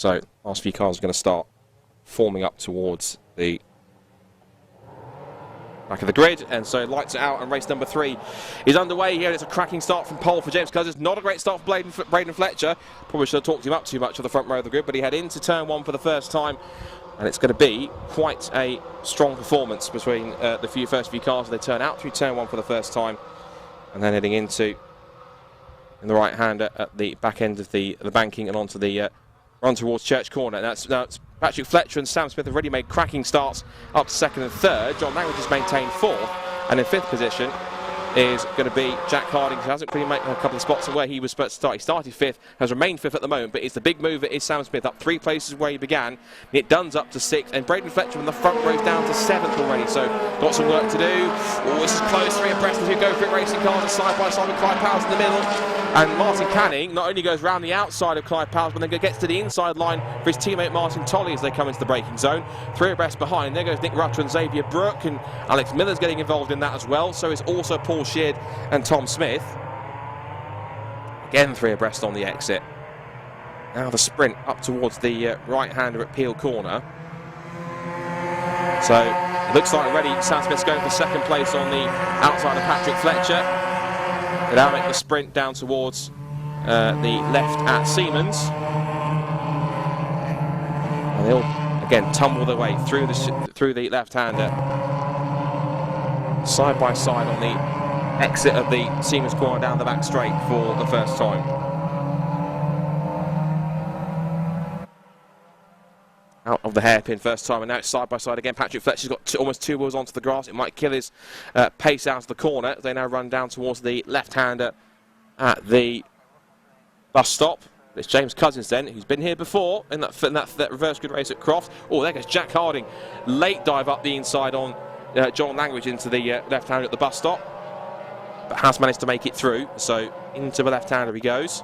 So last few cars are going to start forming up towards the back of the grid, and so lights it out, and race number 3 is underway here. And it's a cracking start from pole for James Cousins. Not a great start for Braden Fletcher. Probably should have talked him up too much on the front row of the grid, but he had into turn 1 for the first time, and it's going to be quite a strong performance between the first few cars. They turn out through turn 1 for the first time, and then heading into in the right-hander at the back end of the banking and onto the run towards Church Corner. Now it's Patrick Fletcher and Sam Smith have already made cracking starts up to 2nd and 3rd. John Langridge has maintained 4th, and in 5th position is going to be Jack Harding, who hasn't really made a couple of spots on where he was supposed to start. He started 5th, has remained 5th at the moment, but it's the big mover is Sam Smith, up 3 places where he began. It Dunn's up to 6th, and Braden Fletcher from the front row is down to 7th already, so got some work to do. Oh, this is close, 3 abreast as we go for it. Racing cars are side by side with Clive Powers in the middle, and Martin Canning not only goes round the outside of Clive Powers, but then gets to the inside line for his teammate Martin Tolley as they come into the braking zone. 3 abreast behind, there goes Nick Rutter and Xavier Brooke, and Alex Miller's getting involved in that as well, so is also Paul Sheard and Tom Smith. Again 3 abreast on the exit. Now the sprint up towards the right-hander at Peel Corner. So it looks like already Sam Smith's going for 2nd place on the outside of Patrick Fletcher. They now make the sprint down towards the left at Siemens. And they'll again tumble their way through the left-hander, side by side on the exit of the Siemens corner down the back straight for the first time. Out of the hairpin first time, and now it's side by side again. Patrick Fletcher's got almost 2 wheels onto the grass. It might kill his pace out of the corner. They now run down towards the left-hander at the bus stop. It's James Cousins then, who's been here before in that reverse grid race at Crofts. Oh, there goes Jack Harding. Late dive up the inside on John Langridge into the left-hander at the bus stop, but has managed to make it through, so into the left-hander he goes.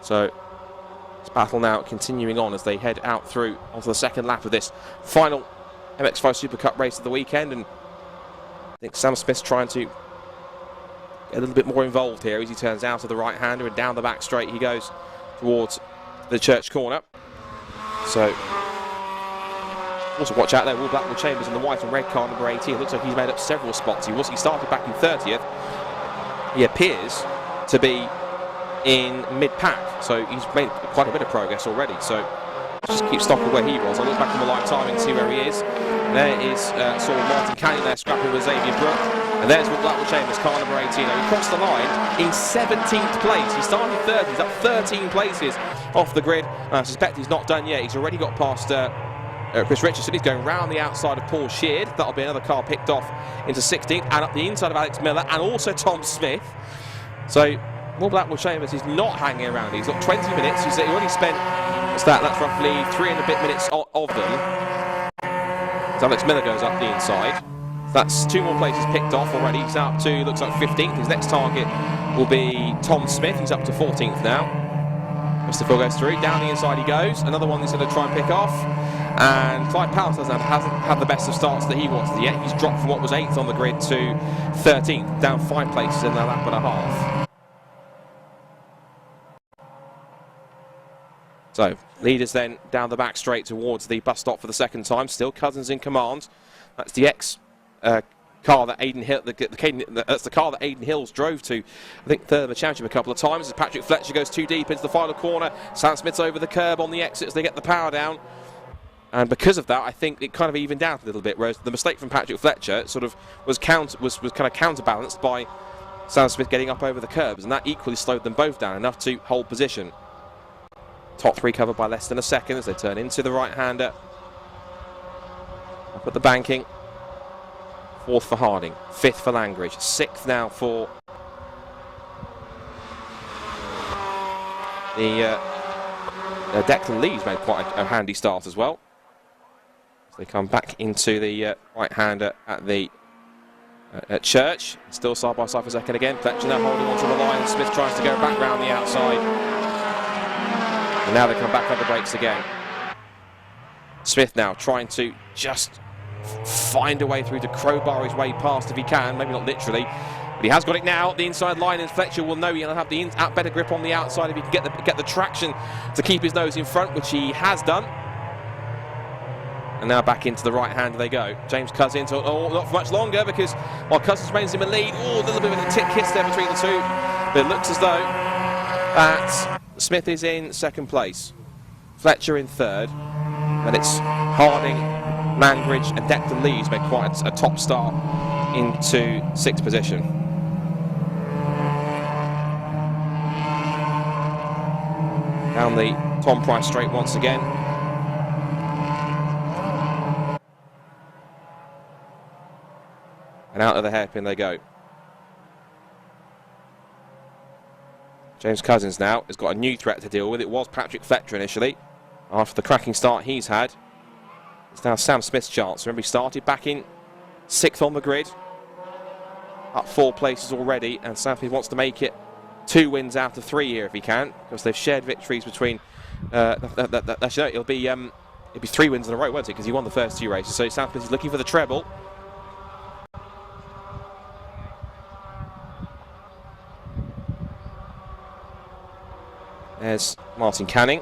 So this battle now continuing on as they head out through onto the 2nd lap of this final MX5 Super Cup race of the weekend, and I think Sam Smith's trying to get a little bit more involved here as he turns out of the right-hander, and down the back straight he goes towards the Church Corner. So also watch out there, Will Blackwood Chambers in the white and red car number 18. It looks like he's made up several spots. He started back in 30th. He appears to be in mid-pack, so he's made quite a bit of progress already. So just keep stock of where he was. I'll look back on the live timing and see where he is. There is sort of Martin Canning there scrapping with Xavier Brooke. And there's Will Blackwood Chambers, car number 18. He crossed the line in 17th place. He started 30th, he's up 13 places off the grid. I suspect he's not done yet. He's already got past Chris Richardson. He's going round the outside of Paul Sheard. That'll be another car picked off into 16th, and up the inside of Alex Miller and also Tom Smith. So Will Blackwood Chambers is not hanging around. He's got 20 minutes. He's already spent, that's roughly 3 and a bit minutes of them. So Alex Miller goes up the inside. That's 2 more places picked off already. He's up to, looks like 15th. His next target will be Tom Smith. He's up to 14th now. Mr. Phil goes through, down the inside he goes. Another one he's going to try and pick off. And Clive Powers hasn't had the best of starts that he wanted yet. He's dropped from what was 8th on the grid to 13th, down 5 places in a lap and a half. So, leaders then down the back straight towards the bus stop for the 2nd time. Still Cousins in command. That's the car that Aidan Hill, that's the car that Aidan Hills drove to, I think, 3rd of the championship a couple of times. As Patrick Fletcher goes too deep into the final corner. Sam Smith's over the curb on the exit as they get the power down. And because of that, I think it kind of evened out a little bit, whereas the mistake from Patrick Fletcher sort of was kind of counterbalanced by Sam Smith getting up over the curbs, and that equally slowed them both down enough to hold position. Top 3 covered by less than a second as they turn into the right-hander. Up at the banking. 4th for Harding, 5th for Langridge, 6th now for the Declan Lee's made quite a handy start as well. So they come back into the right-hander at the at Church, still side by side for a second again. Fletcher now holding onto the line. Smith tries to go back round the outside, and now they come back on the brakes again. Smith now trying to just find a way through to crowbar his way past if he can, maybe not literally, But he has got it now, the inside line, and Fletcher will know he'll have the better grip on the outside if he can get the traction to keep his nose in front, which he has done. And now back into the right hand they go. James Cousins, not for much longer, because while Cousins remains in the lead, a little bit of a tick hits there between the two. But it looks as though that Smith is in second place, Fletcher in third, and it's Harding, Langridge and Declan Lee who's made quite a top start into sixth position. Down the Tom Price straight once again. And out of the hairpin they go. James Cousins now has got a new threat to deal with. It was Patrick Fletcher initially. After the cracking start he's had, it's now Sam Smith's chance. Remember, he started back in 6th on the grid, up 4 places already, and Sam Smith wants to make it 2 wins out of 3 here if he can, because they've shared victories between. It'll be 3 wins in a row, won't it? Because he won the first 2 races. So Sam Smith is looking for the treble. There's Martin Canning.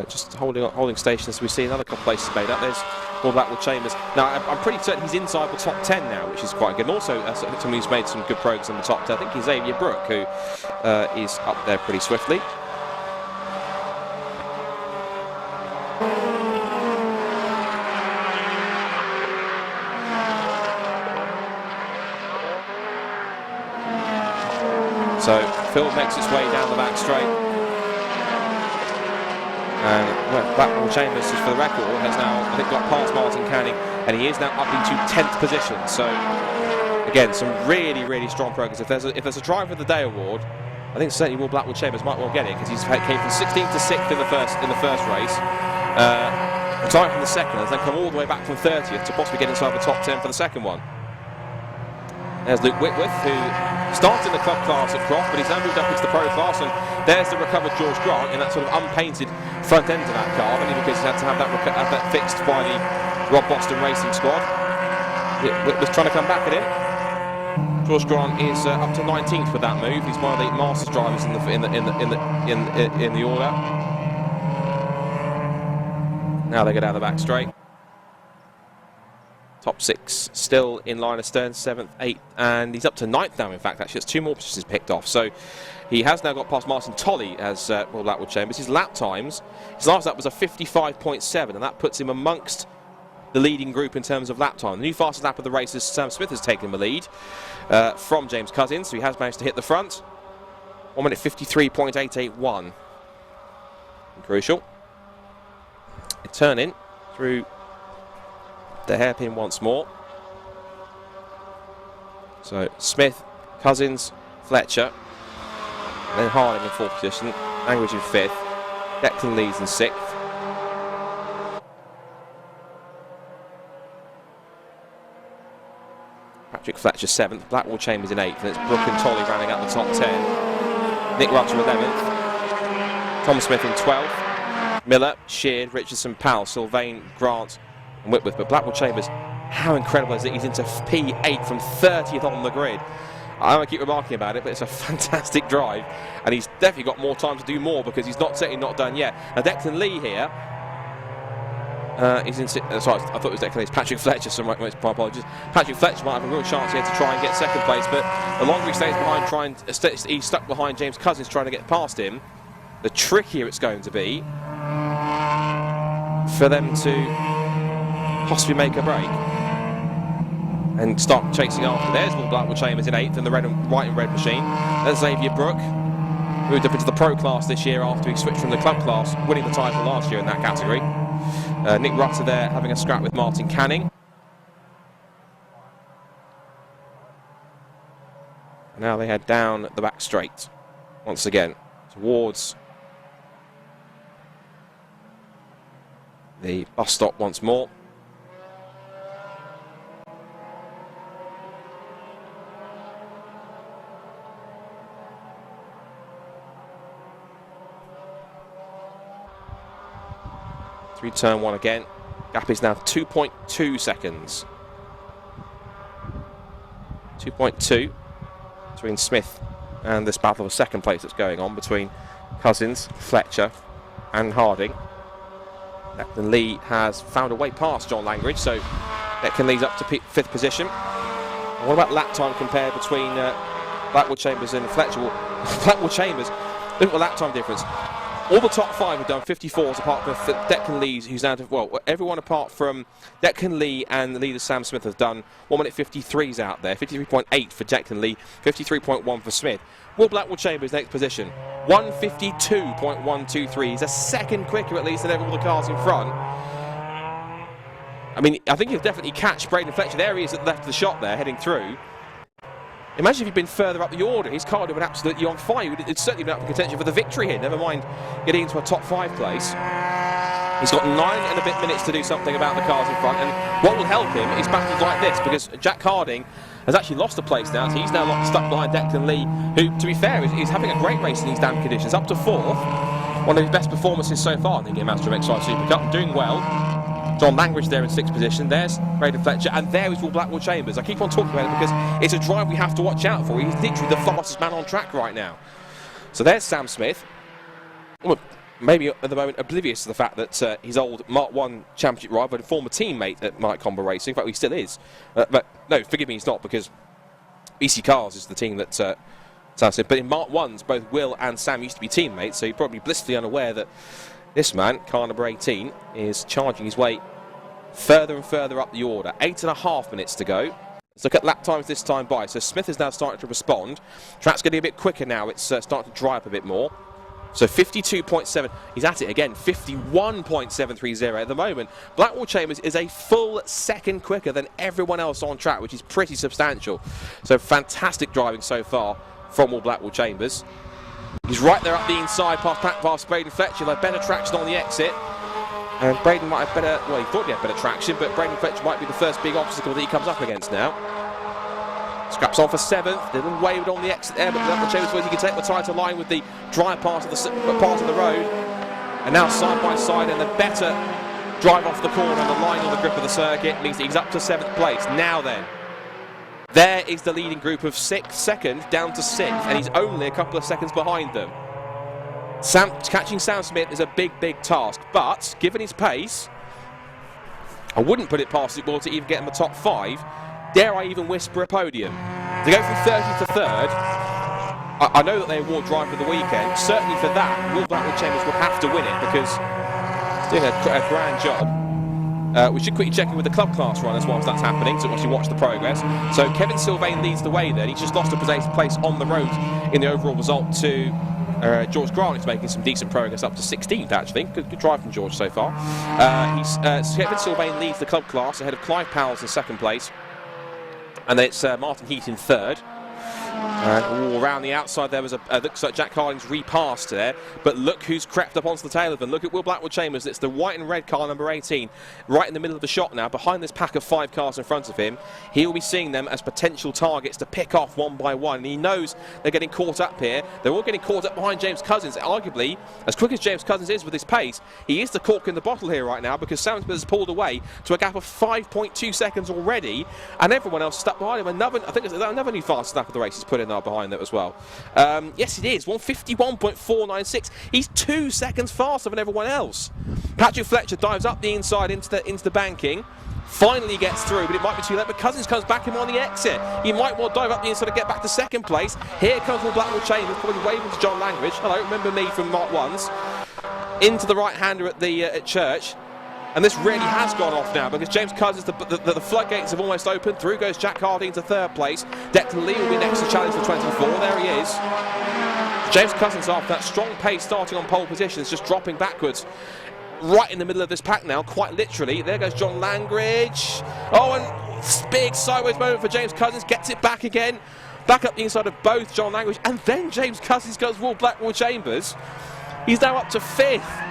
Just holding station as we see another couple places made up. There's Paul Blackwood Chambers. Now, I'm pretty certain he's inside the top 10 now, which is quite good. And also, someone who's made some good progress in the top 10. I think he's Xavier Brook, who is up there pretty swiftly. So Phil makes its way down the back straight, and Blackpool Chambers, just for the record, has now, I think, got past Martin Canning, and he is now up into 10th position. So again, some really, really strong progress. If there's a Driver of the Day award, I think certainly Will Blackpool Chambers might well get it, because he's came from 16th to 6th in the first race, retired from the second, and then come all the way back from 30th to possibly get inside the top 10 for the second one. There's Luke Whitworth, who started in the club class at Croft, but he's now moved up into the pro class, and there's the recovered George Grant in that sort of unpainted front end of that car, only because he had to have that fixed by the Rob Boston Racing squad. Whitworth trying to come back at him. George Grant is up to 19th with that move. He's one of the Masters drivers in the order. Now they go down the back straight. Top 6 still in line astern, 7th, 8th, and he's up to 9th now, in fact. Actually, it's 2 more positions picked off. So he has now got past Martin Tolley as Will Blackwood Chambers. His lap times, his last lap was a 55.7, and that puts him amongst the leading group in terms of lap time. The new fastest lap of the race is Sam Smith has taken the lead from James Cousins, so he has managed to hit the front. 1 minute 53.881. Crucial. A turn in through the hairpin once more. So Smith, Cousins, Fletcher, and then Harding in 4th position, Langridge in 5th, Declan Lee's in 6th. Patrick Fletcher 7th, Blackwell Chambers in 8th, and it's Brook and Tolley rounding out the top 10. Nick Rutter 11th, Tom Smith in 12th, Miller, Sheard, Richardson, Powell, Sylvain, Grant and Whitworth. But Blackwell Chambers, how incredible is it? He's into P8 from 30th on the grid. I don't keep remarking about it, but it's a fantastic drive, and he's definitely got more time to do more, because he's certainly not done yet. Now Declan Lee here, he's in. Sorry, I thought it was Declan Lee. It's Patrick Fletcher. So my apologies. Patrick Fletcher might have a real chance here to try and get second place, but the longer he stays behind, he's stuck behind James Cousins trying to get past him. The trickier it's going to be for them to possibly make a break and start chasing after. There's Will Blackwood Chambers in 8th, and the white and red machine. There's Xavier Brook, moved up into the pro class this year after he switched from the club class, winning the title last year in that category. Nick Rutter there having a scrap with Martin Canning. Now they head down the back straight once again towards the bus stop once more. Through turn 1 again. Gap is now 2.2 seconds. 2.2 between Smith and this battle of second place that's going on between Cousins, Fletcher and Harding. Declan Lee has found a way past John Langridge, so Declan Lee's up to 5th position. And what about lap time compared between Blackwood Chambers and Fletcher? Well, Blackwood Chambers, look at the lap time difference. All the top 5 have done 54s apart from Declan Lee's, who's down to, well, everyone apart from Declan Lee and the leader Sam Smith has done 1 minute 53s out there. 53.8 for Declan Lee, 53.1 for Smith. Will Blackwood Chambers next position, 152.123. He's a second quicker at least than all the cars in front. I mean, I think he'll definitely catch Braden Fletcher. There he is at the left of the shot there, heading through. Imagine if he'd been further up the order. His car would have been absolutely on fire. It's certainly been up for contention for the victory here, never mind getting into a top 5 place. He's got 9 and a bit minutes to do something about the cars in front, and what will help him is battles like this, because Jack Harding has actually lost a place now, so he's now stuck behind Declan Lee, who, to be fair, is having a great race in these damp conditions, up to 4th. One of his best performances so far, I think, in Mazda MX-5 SuperCup, doing well. John Langridge there in 6th position. There's Braden Fletcher, and there is Will Blackwood Chambers. I keep on talking about it because it's a drive we have to watch out for. He's literally the fastest man on track right now. So there's Sam Smith. Well, maybe at the moment oblivious to the fact that his old Mark 1 championship rival and former teammate at Mike Comber Racing, in fact he still is, but no, forgive me, he's not, because BC Cars is the team that Sam Smith, but in Mark 1s both Will and Sam used to be teammates, so you're probably blissfully unaware that this man, car number 18, is charging his way further and further up the order. 8.5 minutes to go. Let's look at lap times this time by. So Smith is now starting to respond. Track's getting a bit quicker now. It's starting to dry up a bit more. So 52.7. He's at it again. 51.730 at the moment. Blackwood Chambers is a full second quicker than everyone else on track, which is pretty substantial. So fantastic driving so far from Will Blackwood Chambers. He's right there up the inside, past Braden Fletcher. He'll have better traction on the exit. And Braden might have better, well, he thought he had better traction, but Braden Fletcher might be the first big obstacle that he comes up against now. Scraps on for 7th, little wavered on the exit there, but Blackwood Chambers feels he can take the tighter line with the dry part of the road. And now side by side, and the better drive off the corner and the line on the grip of the circuit means that he's up to 7th place. Now then, there is the leading group of 2nd down to 6th, and he's only a couple of seconds behind them. Catching Sam Smith is a big, big task, but given his pace, I wouldn't put it past it to even get in the top 5. Dare I even whisper a podium? To go from 30th to 3rd, I know that they award drive for the weekend. Certainly for that, Will Blackwood Chambers will have to win it because he's doing a grand job. We should quickly check in with the club class runners whilst that's happening to actually watch the progress. So Kevin Sylvain leads the way then. He's just lost a place on the road in the overall result to George Grant. Is making some decent progress up to 16th actually. Good drive from George so far. Kevin Sylvain leads the club class ahead of Clive Powell's in 2nd place. And then it's Martin Heat in 3rd. Around the outside there was looks like Jack Harding's repassed there, but look who's crept up onto the tail of them. Look at Will Blackwood Chambers. It's the white and red car number 18 right in the middle of the shot now, behind this pack of 5 cars in front of him. He'll be seeing them as potential targets to pick off one by one, and he knows they're getting caught up here. They're all getting caught up behind James Cousins. Arguably, as quick as James Cousins is with his pace, he is the cork in the bottle here right now, because Sam Smith has pulled away to a gap of 5.2 seconds already, and everyone else stuck behind him. I think there's another new fast lap of the race he's put in there behind that as well. Yes, it is. 151.496. He's 2 seconds faster than everyone else. Patrick Fletcher dives up the inside into the banking. Finally gets through, but it might be too late. But Cousins comes back him on the exit. He might well dive up the inside and get back to 2nd place. Here comes Will Blackwood Chambers, probably waving to John Langridge. Hello, remember me from Mark 1s. Into the right-hander at Church. And this really has gone off now, because James Cousins, the floodgates have almost opened. Through goes Jack Harding to 3rd place. Declan Lee will be next to challenge for 24. There he is. James Cousins, after that strong pace starting on pole position, is just dropping backwards. Right in the middle of this pack now, quite literally. There goes John Langridge. Oh, and big sideways moment for James Cousins. Gets it back again. Back up the inside of both John Langridge. And then James Cousins goes Will Blackwood Chambers. He's now up to 5th.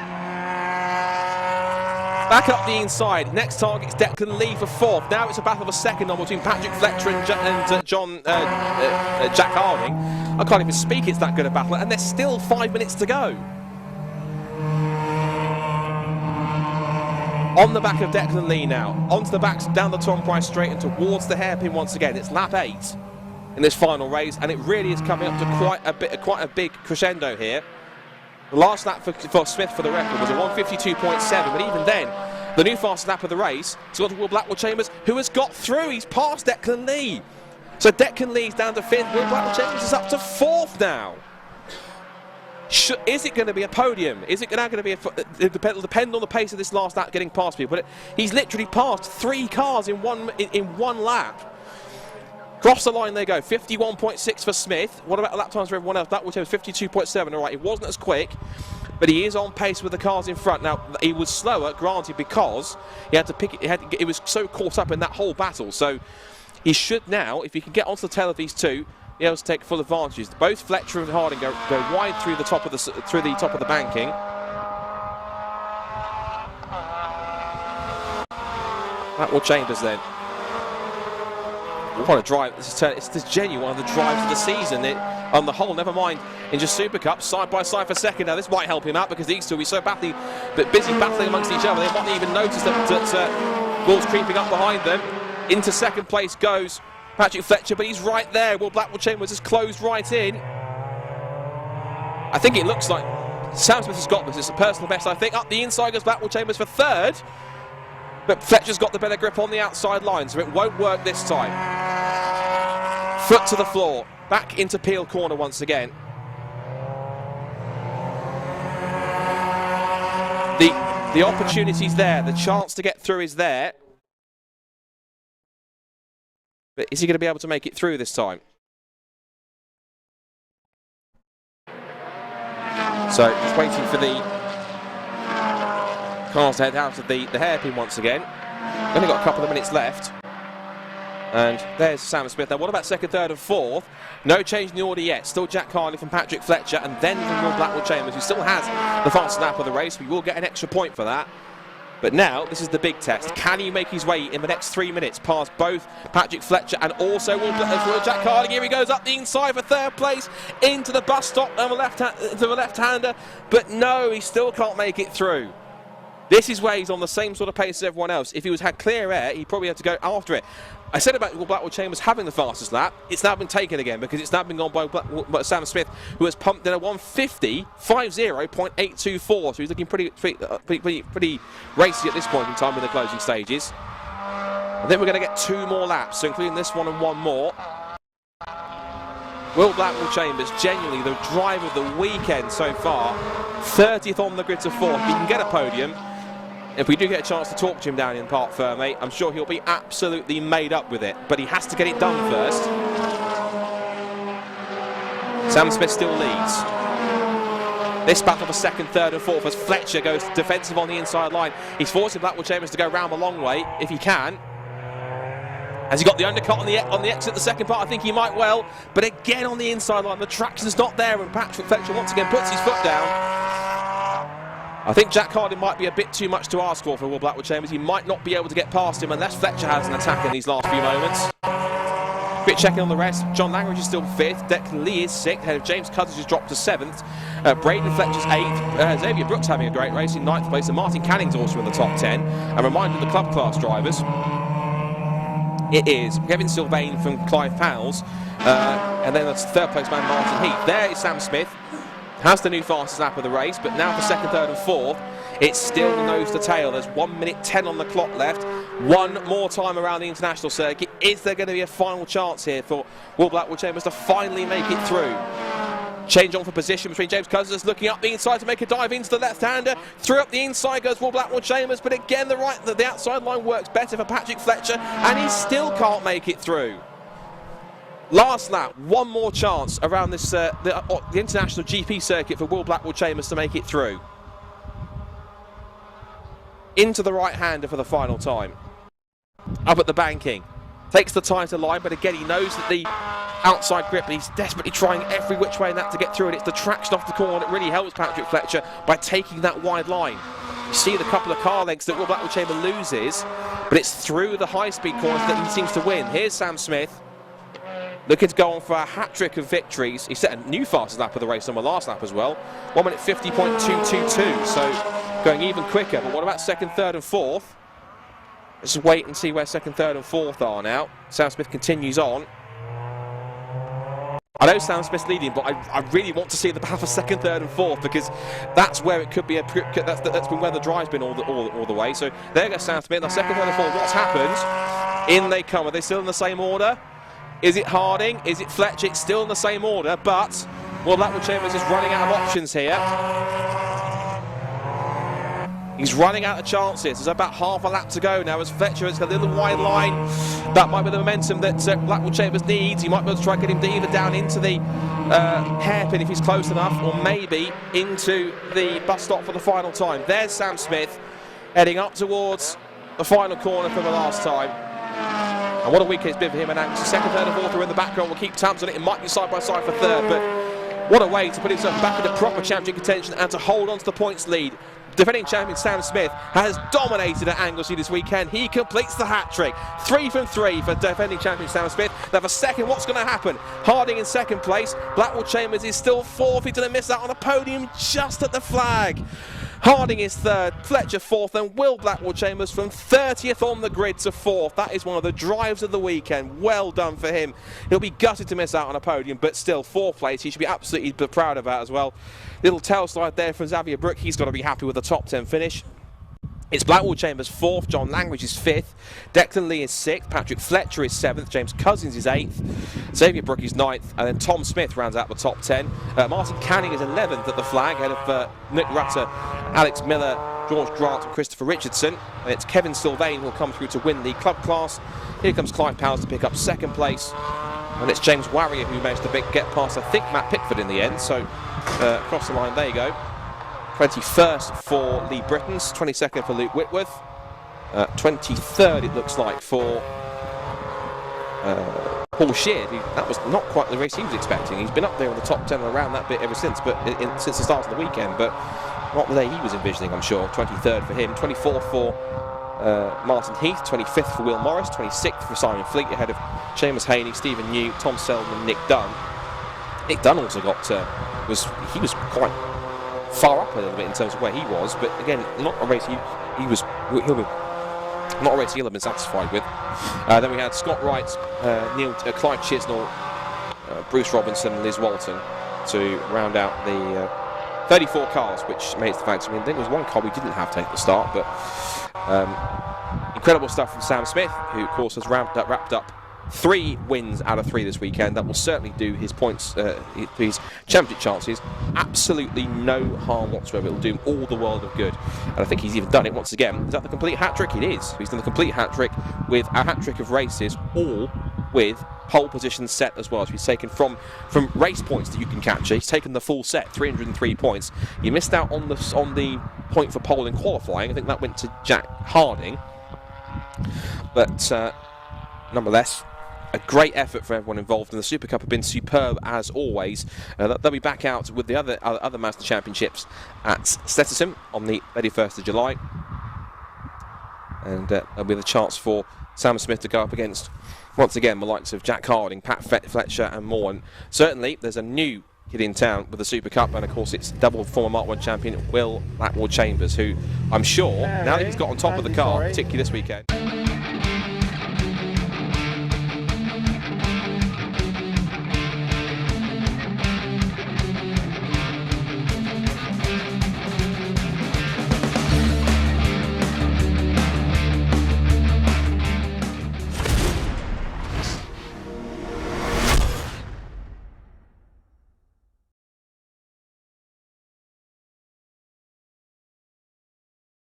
Back up the inside. Next target's Declan Lee for 4th. Now it's a battle of a second on between Patrick Fletcher and Jack Harding. I can't even speak, it's that good a battle, and there's still 5 minutes to go. On the back of Declan Lee now, onto the back, down the Tom Price straight and towards the hairpin once again. It's lap 8 in this final race, and it really is coming up to quite a big crescendo here. The last lap for Smith for the record was a 1:52.7, but even then, the new fastest lap of the race has got to Will Blackwell Chambers, who has got through. He's passed Declan Lee. So Declan Lee's down to 5th. Will Blackwell Chambers is up to 4th now. Is it going to be a podium? Is it now going to be it'll depend on the pace of this last lap getting past people. But he's literally passed 3 cars in one lap. Cross the line they go. 51.6 for Smith. What about lap times for everyone else? That was 52.7. All right, it wasn't as quick, but he is on pace with the cars in front. Now, he was slower, granted, because he had to pick it. It was so caught up in that whole battle. So he should now, if he can get onto the tail of these two, be able to take full advantages. Both Fletcher and Harding go wide through the top of the banking. Blackwell Chambers then. What a drive. It's genuine one of the drives of the season. On the whole, never mind in just SuperCup, side by side for second. Now this might help him out because these two will be so busy battling amongst each other. They might not even notice that Will's creeping up behind them. Into second place goes Patrick Fletcher, but he's right there. Will Blackwell Chambers has closed right in. I think it looks like Sam Smith has got this. It's a personal best, I think. Up the inside goes Blackwell Chambers for 3rd. But Fletcher's got the better grip on the outside line, so it won't work this time. Foot to the floor. Back into Peel corner once again. The opportunity's there. The chance to get through is there. But is he going to be able to make it through this time? So, just waiting for the cars to head out of the hairpin once again. Only got a couple of minutes left. And there's Sam Smith. Now, what about 2nd, 3rd and 4th? No change in the order yet. Still Jack Carney from Patrick Fletcher, and then from Will Blackwell Chambers, who still has the fastest lap of the race. We will get an extra point for that. But now, this is the big test. Can he make his way in the next 3 minutes past both Patrick Fletcher and also Will Jack Carney? Here he goes up the inside for 3rd place, into the bus stop on the left-hander. But no, he still can't make it through. This is where he's on the same sort of pace as everyone else. If he had clear air, he'd probably have to go after it. I said about Will Blackwell Chambers having the fastest lap. It's now been taken again because it's now been gone by Sam Smith, who has pumped in a 1:50.82.4. So he's looking pretty racy at this point in time in the closing stages. I think we're going to get 2 more laps, so including this one and 1 more. Will Blackwell Chambers, genuinely the drive of the weekend so far. 30th on the grid to 4th. He can get a podium. If we do get a chance to talk to him down in Parc Fermé, I'm sure he'll be absolutely made up with it. But he has to get it done first. Sam Smith still leads. This battle for 2nd, 3rd and 4th as Fletcher goes defensive on the inside line. He's forcing Blackwell Chambers to go round the long way, if he can. Has he got the undercut on the exit, the second part? I think he might well. But again on the inside line, the traction's not there, and Patrick Fletcher once again puts his foot down. I think Jack Harding might be a bit too much to ask for Will Blackwell Chambers. He might not be able to get past him unless Fletcher has an attack in these last few moments. Quick checking on the rest. John Langridge is still 5th. Declan Lee is 6th. Head of James Cutters has dropped to 7th. Braden Fletcher's 8th. Xavier Brooks having a great race in 9th place. And Martin Canning's also in the top 10. A reminder of the club class drivers. It is Kevin Sylvain from Clive Powell's. And then that's 3rd place man Martin Heath. There is Sam Smith. Has the new fastest lap of the race, but now for 2nd, 3rd and 4th, it's still nose to tail. There's 1:10 on the clock left. 1 more time around the international circuit. Is there going to be a final chance here for Will Blackwell Chambers to finally make it through? Change on for position between James Cousins, looking up the inside to make a dive into the left-hander. Through up the inside goes Will Blackwell Chambers, but again the outside line works better for Patrick Fletcher, and he still can't make it through. Last lap, 1 more chance around this the international GP circuit for Will Blackwell Chambers to make it through. Into the right-hander for the final time. Up at the banking. Takes the tighter line, but again he knows that the outside grip, he's desperately trying every which way in that to get through it. It's the traction off the corner that really helps Patrick Fletcher by taking that wide line. You see the couple of car lengths that Will Blackwell Chambers loses, but it's through the high-speed corners that he seems to win. Here's Sam Smith. Looking to go on for a hat-trick of victories. He set a new fastest lap of the race on the last lap as well. 1:50.222. So going even quicker. But what about second, third and fourth? Let's just wait and see where second, third and fourth are now. Sam Smith continues on. I know Sam Smith's leading, but I really want to see the battle for second, third and fourth, because that's where it could be that's been where the drive's been all the way. So there goes Sam Smith. Now second, third and fourth. What's happened? In they come. Are they still in the same order? Is it Harding? Is it Fletcher? It's still in the same order, but well, Blackwood Chambers is running out of options here. He's running out of chances. There's about half a lap to go now as Fletcher has got a little wide line. That might be the momentum that Blackwood Chambers needs. He might be able to try and get him either down into the hairpin if he's close enough, or maybe into the bus stop for the final time. There's Sam Smith heading up towards the final corner for the last time. And what a week it's been for him and Anglesey. Second, third and fourth are in the background. We'll keep tabs on it. It might be side by side for third, but what a way to put himself back into proper championship contention and to hold on to the points lead. Defending champion Sam Smith has dominated at Anglesey this weekend. He completes the hat-trick. 3 from 3 for defending champion Sam Smith. Now for second, what's going to happen? Harding in second place. Blackwood Chambers is still fourth. He's going to miss out on a podium just at the flag. Harding is third, Fletcher fourth, and Will Blackwood Chambers from 30th on the grid to fourth. That is one of the drives of the weekend. Well done for him. He'll be gutted to miss out on a podium, but still fourth place. He should be absolutely proud of that as well. Little tail slide there from Xavier Brook. He's got to be happy with the top 10 finish. It's Blackwood Chambers 4th, John Langridge is 5th, Declan Lee is 6th, Patrick Fletcher is 7th, James Cousins is 8th, Xavier Brook is 9th, and then Tom Smith rounds out the top 10. Martin Canning is 11th at the flag, ahead of Nick Rutter, Alex Miller, George Grant and Christopher Richardson. And it's Kevin Sylvain who will come through to win the club class. Here comes Clive Powers to pick up second place. And it's James Warrior who managed to get past, I think, Matt Pickford in the end. So across the line, there you go. 21st for Lee Brittons, 22nd for Luke Whitworth, 23rd it looks like for Paul Sheard. That was not quite the race he was expecting. He's been up there in the top 10 around that bit ever since, but since the start of the weekend, but not the day he was envisioning, I'm sure. 23rd for him, 24th for Martin Heath, 25th for Will Morris, 26th for Simon Fleet, ahead of Seamus Haney, Stephen New, Tom Selden and Nick Dunn. Nick Dunn also got he was quite far up a little bit in terms of where he was, but again, not a race he'll have been satisfied with. Then we had Scott Wright, Clive Chisnell, Bruce Robinson, Liz Walton to round out the 34 cars, which makes the fact. I mean, I think there was one car we didn't have take the start, but incredible stuff from Sam Smith, who of course has wrapped up 3 wins out of 3 this weekend. That will certainly do his points, his championship chances absolutely no harm whatsoever. It will do him all the world of good, and I think he's even done it once again. Is that the complete hat-trick? It is. He's done the complete hat-trick with a hat-trick of races, all with pole position set as well. So he's taken from race points that you can capture. He's taken the full set, 303 points. You missed out on the point for pole in qualifying. I think that went to Jack Harding, but nonetheless, a great effort for everyone involved, and the Super Cup have been superb as always. They'll be back out with the other Mazda Championships at Stetterson on the 31st of July. And there'll be the chance for Sam Smith to go up against, once again, the likes of Jack Harding, Pat Fletcher and more. And certainly there's a new kid in town with the Super Cup, and of course it's double former Mark 1 champion Will Blackwood Chambers, who I'm sure, now that he's got on top of the car, particularly this weekend.